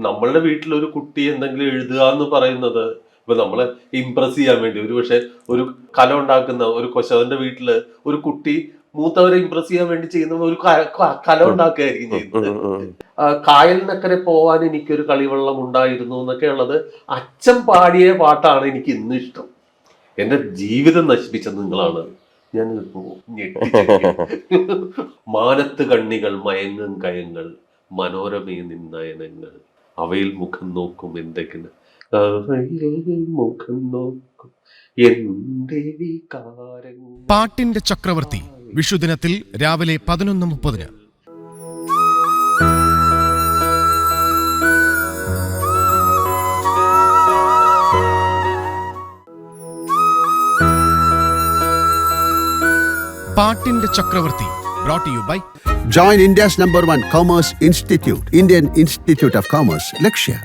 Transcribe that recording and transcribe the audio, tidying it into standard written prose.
നമ്മളുടെ വീട്ടിൽ ഒരു കുട്ടി എന്തെങ്കിലും എഴുതുക എന്ന് പറയുന്നത് ഇപ്പൊ നമ്മളെ ഇംപ്രസ് ചെയ്യാൻ വേണ്ടി, ഒരു പക്ഷെ ഒരു കല ഉണ്ടാക്കുന്ന ഒരു കൊശവന്റെ വീട്ടില് ഒരു കുട്ടി മൂത്തവരെ ഇംപ്രസ് ചെയ്യാൻ വേണ്ടി ചെയ്യുന്ന ഒരു കല ഉണ്ടാക്കുകയായിരിക്കും ചെയ്യുന്നത്. കായലിനക്കരെ പോവാൻ എനിക്കൊരു കളിവെള്ളം ഉണ്ടായിരുന്നു എന്നൊക്കെ ഉള്ളത് അച്ഛൻ പാടിയ പാട്ടാണ് എനിക്ക് ഇന്ന് ഇഷ്ടം. എന്റെ ജീവിതം നശിപ്പിച്ചത് നിങ്ങളാണ്. ഞാൻ മാനത്ത് കണ്ണികൾ മയങ്ങും കയങ്ങൾ മനോരമയെ നിന്നയനങ്ങൾ അവയിൽ മുഖം നോക്കും എന്തെങ്കിലും മുഖം നോക്കും എന്റെ വികാരങ്ങൾ. പാട്ടിന്റെ ചക്രവർത്തി വിഷുദിനത്തിൽ രാവിലെ 11:30. പാട്ടിന്റെ ചക്രവർത്തി brought to you by Join India's #1 Commerce Institute, Indian Institute of Commerce, Lakshya.